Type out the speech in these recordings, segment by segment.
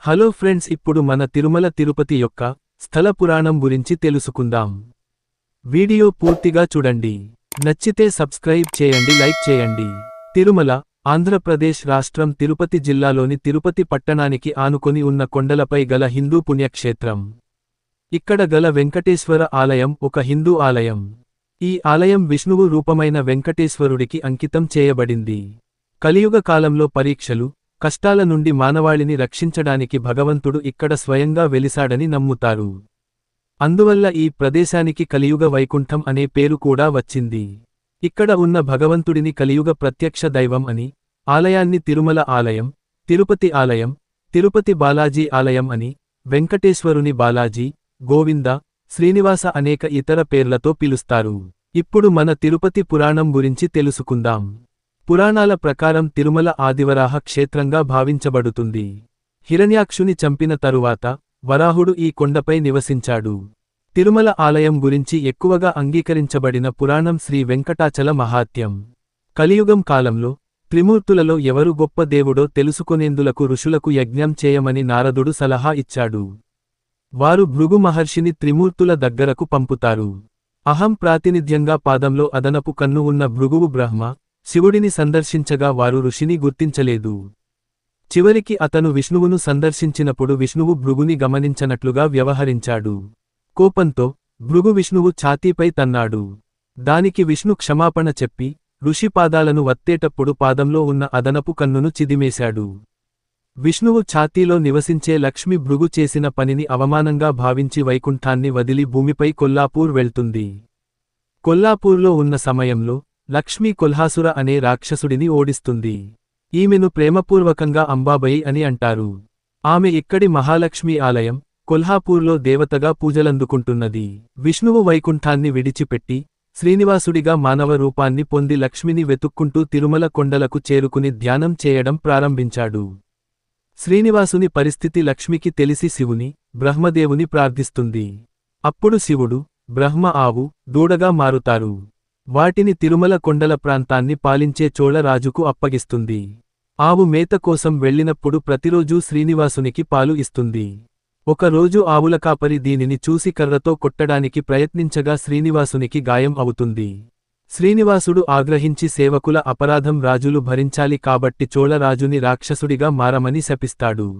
Hello friends, ఇప్పుడు మన తిరుమల తిరుపతి యొక్క స్థల పురాణం గురించి తెలుసుకుందాం. వీడియో పూర్తిగా చూడండి. నచ్చితే సబ్స్క్రైబ్ చేయండి, లైక్ చేయండి. తిరుమల ఆంధ్రప్రదేశ్ రాష్ట్రం తిరుపతి జిల్లాలోని తిరుపతి పట్టణానికి ఆనుకొని ఉన్న కొండలపై గల హిందూ పుణ్యక్షేత్రం. ఇక్కడ గల వెంకటేశ్వర ఆలయం ఒక హిందూ ఆలయం. ఈ ఆలయం విష్ణువు రూపమైన వెంకటేశ్వరుడికి అంకితం చేయబడింది. కలియుగ కాలంలో పరీక్షలు, కష్టాల నుండి మానవాళిని రక్షించడానికి భగవంతుడు ఇక్కడ స్వయంగా వెలిసాడని నమ్ముతారు. అందువల్ల ఈ ప్రదేశానికి కలియుగ వైకుంఠం అనే పేరు కూడా వచ్చింది. ఇక్కడ ఉన్న భగవంతుడిని కలియుగ ప్రత్యక్ష దైవం అని, ఆలయాన్ని తిరుమల ఆలయం, తిరుపతి ఆలయం, తిరుపతి బాలాజీ ఆలయం అని, వెంకటేశ్వరుని బాలాజీ, గోవింద, శ్రీనివాస అనేక ఇతర పేర్లతో పిలుస్తారు. ఇప్పుడు మన తిరుపతి పురాణం గురించి తెలుసుకుందాం. పురాణాల ప్రకారం తిరుమల ఆదివరాహ క్షేత్రంగా భావించబడుతుంది. హిరణ్యాక్షుని చంపిన తరువాత వరాహుడు ఈ కొండపై నివసించాడు. తిరుమల ఆలయం గురించి ఎక్కువగా అంగీకరించబడిన పురాణం శ్రీ వెంకటాచల మహాత్యం. కలియుగం కాలంలో త్రిమూర్తులలో ఎవరు గొప్ప దేవుడో తెలుసుకొనేందులకు ఋషులకు యజ్ఞం చేయమని నారదుడు సలహా ఇచ్చాడు. వారు భృగు మహర్షిని త్రిమూర్తుల దగ్గరకు పంపుతారు. అహం ప్రాతినిధ్యంగా పాదంలో అదనపు కన్ను ఉన్న భృగువు బ్రహ్మ, శివుడిని సందర్శించగా వారు ఋషిని గుర్తించలేదు. చివరికి అతను విష్ణువును సందర్శించినప్పుడు విష్ణువు భృగుని గమనించనట్లుగా వ్యవహరించాడు. కోపంతో భృగు విష్ణువు ఛాతీపై తన్నాడు. దానికి విష్ణు క్షమాపణ చెప్పి ఋషి పాదాలను వత్తేటప్పుడు పాదంలో ఉన్న అదనపు కన్నును చిదిమేశాడు. విష్ణువు ఛాతీలో నివసించే లక్ష్మి భృగు చేసిన పనిని అవమానంగా భావించి వైకుంఠాన్ని వదిలి భూమిపై కొల్లాపూర్ వెళ్తుంది. కొల్లాపూర్లో ఉన్న సమయంలో లక్ష్మీ కొల్హాసుర అనే రాక్షసుడిని ఓడిస్తుంది. ఈమెను ప్రేమపూర్వకంగా అంబాబయి అని అంటారు. ఆమె ఇక్కడి మహాలక్ష్మీ ఆలయం కొల్హాపూర్లో దేవతగా పూజలందుకుంటున్నది. విష్ణువు వైకుంఠాన్ని విడిచిపెట్టి శ్రీనివాసుడిగా మానవ రూపాన్ని పొంది లక్ష్మిని వెతుక్కుంటూ తిరుమల కొండలకు చేరుకుని ధ్యానం చేయడం ప్రారంభించాడు. శ్రీనివాసుని పరిస్థితి లక్ష్మికి తెలిసి శివుని, బ్రహ్మదేవుని ప్రార్థిస్తుంది. అప్పుడు శివుడు, బ్రహ్మ ఆవు, దూడగా మారుతారు. వాటిని తిరుమల కొండల ప్రాంతాన్ని పాలించే చోళ రాజుకు అప్పగిస్తుంది. ఆవు మేత కోసం వెళ్ళినప్పుడు ప్రతిరోజూ శ్రీనివాసునికి పాలు ఇస్తుంది. ఒకరోజు ఆవుల కాపరి దీనిని చూసి కర్రతో కొట్టడానికి ప్రయత్నించగా శ్రీనివాసునికి గాయం అవుతుంది. శ్రీనివాసుడు ఆగ్రహించి సేవకుల అపరాధం రాజులు భరించాలి కాబట్టి చోళరాజుని రాక్షసుడిగా మారమని శపిస్తాడు.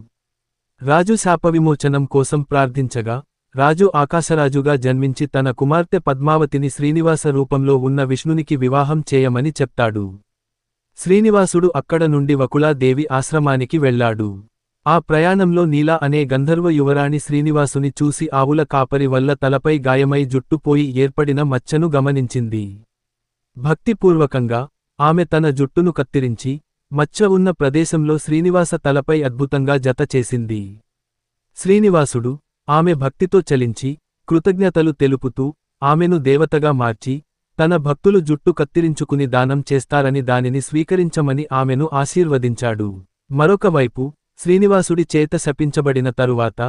రాజు శాపవిమోచనం కోసం ప్రార్థించగా రాజు ఆకాశరాజుగా జన్మించి తన కుమార్తె పద్మావతిని శ్రీనివాస రూపంలో ఉన్న విష్ణునికి వివాహం చేయమని చెప్తాడు. శ్రీనివాసుడు అక్కడ నుండి వకుళాదేవి ఆశ్రమానికి వెళ్లాడు. ఆ ప్రయాణంలో నీలా అనే గంధర్వ యువరాణి శ్రీనివాసుని చూసి ఆవుల కాపరి వల్ల తలపై గాయమై జుట్టుపోయి ఏర్పడిన మచ్చను గమనించింది. భక్తిపూర్వకంగా ఆమె తన జుట్టును కత్తిరించి మచ్చ ఉన్న ప్రదేశంలో శ్రీనివాస తలపై అద్భుతంగా జత చేసింది. శ్రీనివాసుడు ఆమె భక్తితో చలించి కృతజ్ఞతలు తెలుపుతూ ఆమెను దేవతగా మార్చి తన భక్తులు జుట్టు కత్తిరించుకుని దానం చేస్తారని దానిని స్వీకరించమని ఆమెను ఆశీర్వదించాడు. మరొకవైపు శ్రీనివాసుడి చేత శపించబడిన తరువాత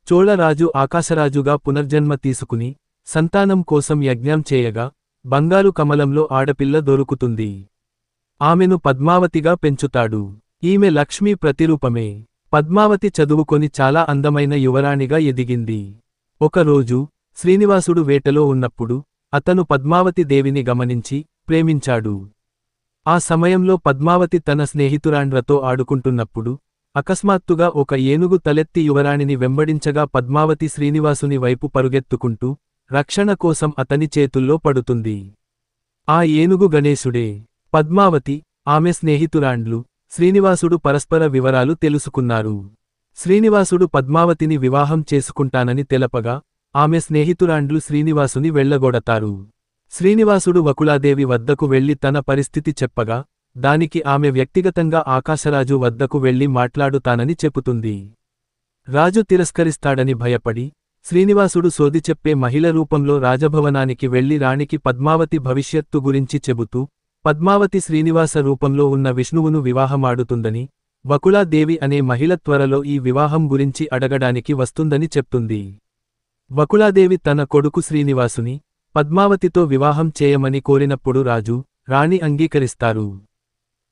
చోళరాజు ఆకాశరాజుగా పునర్జన్మ తీసుకుని సంతానం కోసం యజ్ఞం చేయగా బంగారు కమలంలో ఆడపిల్ల దొరుకుతుంది. ఆమెను పద్మావతిగా పెంచుతాడు. ఈమె లక్ష్మీ ప్రతిరూపమే. పద్మావతి చదువుకొని చాలా అందమైన యువరాణిగా ఎదిగింది. ఒకరోజు శ్రీనివాసుడు వేటలో ఉన్నప్పుడు అతను పద్మావతి దేవిని గమనించి ప్రేమించాడు. ఆ సమయంలో పద్మావతి తన స్నేహితురాండ్రతో ఆడుకుంటున్నప్పుడు అకస్మాత్తుగా ఒక ఏనుగు తలెత్తి యువరాణిని వెంబడించగా పద్మావతి శ్రీనివాసుని వైపు పరుగెత్తుకుంటూ రక్షణ కోసం అతని చేతుల్లో పడుతుంది. ఆ ఏనుగు గణేశుడే. పద్మావతి, ఆమె స్నేహితురాండ్లు, శ్రీనివాసుడు పరస్పర వివరాలు తెలుసుకున్నారు. శ్రీనివాసుడు పద్మావతిని వివాహం చేసుకుంటానని తెలపగా ఆమె స్నేహితురాండ్లు శ్రీనివాసుని వెళ్లగొడతారు. శ్రీనివాసుడు వకుళాదేవి వద్దకు వెళ్లి తన పరిస్థితి చెప్పగా దానికి ఆమె వ్యక్తిగతంగా ఆకాశరాజు వద్దకు వెళ్లి మాట్లాడుతానని చెపుతుంది. రాజు తిరస్కరిస్తాడని భయపడి శ్రీనివాసుడు సోది చెప్పే మహిళ రూపంలో రాజభవనానికి వెళ్లి రాణికి పద్మావతి భవిష్యత్తు గురించి చెబుతూ పద్మావతి శ్రీనివాస రూపంలో ఉన్న విష్ణువును వివాహమాడుతుందని, వకుళాదేవి అనే మహిళ త్వరలో ఈ వివాహం గురించి అడగడానికి వస్తుందని చెప్తుంది. వకుళాదేవి తన కొడుకు శ్రీనివాసుని పద్మావతితో వివాహం చేయమని కోరినప్పుడు రాజు, రాణి అంగీకరిస్తారు.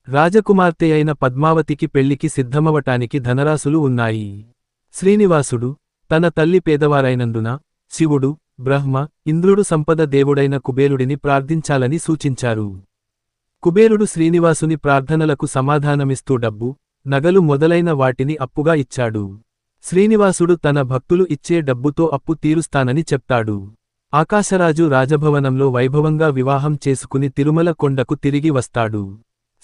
రాజకుమార్తె అయిన పద్మావతికి పెళ్లికి సిద్ధమవటానికి ధనరాశులు ఉన్నాయి. శ్రీనివాసుడు తన తల్లి పేదవారైనందున శివుడు బ్రహ్మ ఇంద్రుడు సంపద దేవుడైన కుబేరుడిని ప్రార్థించాలని సూచించారు. కుబేరుడు శ్రీనివాసుని ప్రార్థనలకు సమాధానమిస్తూ డబ్బు, నగలు మొదలైన వాటిని అప్పుగా ఇచ్చాడు. శ్రీనివాసుడు తన భక్తులు ఇచ్చే డబ్బుతో అప్పు తీరుస్తానని చెప్తాడు. ఆకాశరాజు రాజభవనంలో వైభవంగా వివాహం చేసుకుని తిరుమల కొండకు తిరిగి వస్తాడు.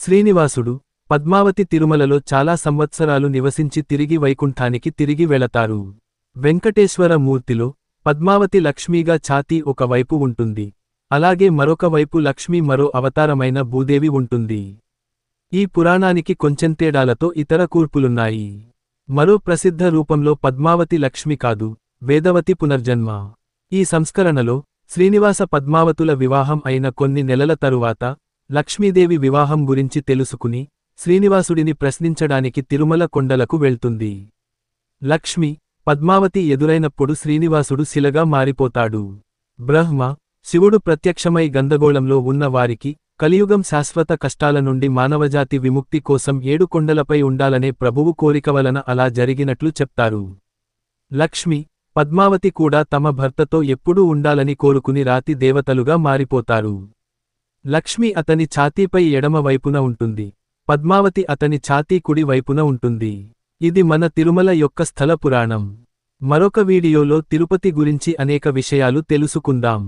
శ్రీనివాసుడు పద్మావతి తిరుమలలో చాలా సంవత్సరాలు నివసించి తిరిగి వైకుంఠానికి తిరిగి వెళతారు. వెంకటేశ్వర మూర్తిలో పద్మావతి లక్ష్మీగా ఛాతీ ఒక వైపు ఉంటుంది. అలాగే మరొక వైపు లక్ష్మీ మరో అవతారమైన భూదేవి ఉంటుంది. ఈ పురాణానికి కొంచెం తేడాలతో ఇతర కూర్పులున్నాయి. మరో ప్రసిద్ధ రూపంలో పద్మావతి లక్ష్మి కాదు, వేదవతి పునర్జన్మ. ఈ సంస్కరణలో శ్రీనివాస పద్మావతుల వివాహం అయిన కొన్ని నెలల తరువాత లక్ష్మీదేవి వివాహం గురించి తెలుసుకుని శ్రీనివాసుడిని ప్రశ్నించడానికి తిరుమల కొండలకు వెళ్తుంది. లక్ష్మి పద్మావతి ఎదురైనప్పుడు శ్రీనివాసుడు శిలగా మారిపోతాడు. బ్రహ్మ శివుడు ప్రత్యక్షమై గందగోళంలో ఉన్న వారికి కలియుగం శాశ్వత కష్టాల నుండి మానవజాతి విముక్తి కోసం 7 కొండలపై ఉండాలనే ప్రభువు కోరిక వలన అలా జరిగినట్లు చెప్తారు. లక్ష్మి పద్మావతి కూడా తమ భర్తతో ఎప్పుడూ ఉండాలని కోరుకుని రాతి దేవతలుగా మారిపోతారు. లక్ష్మి అతని ఛాతీపై ఎడమ వైపున ఉంటుంది. పద్మావతి అతని ఛాతీ కుడి వైపున ఉంటుంది. ఇది మన తిరుమల యొక్క స్థల పురాణం. మరొక వీడియోలో తిరుపతి గురించి అనేక విషయాలు తెలుసుకుందాం.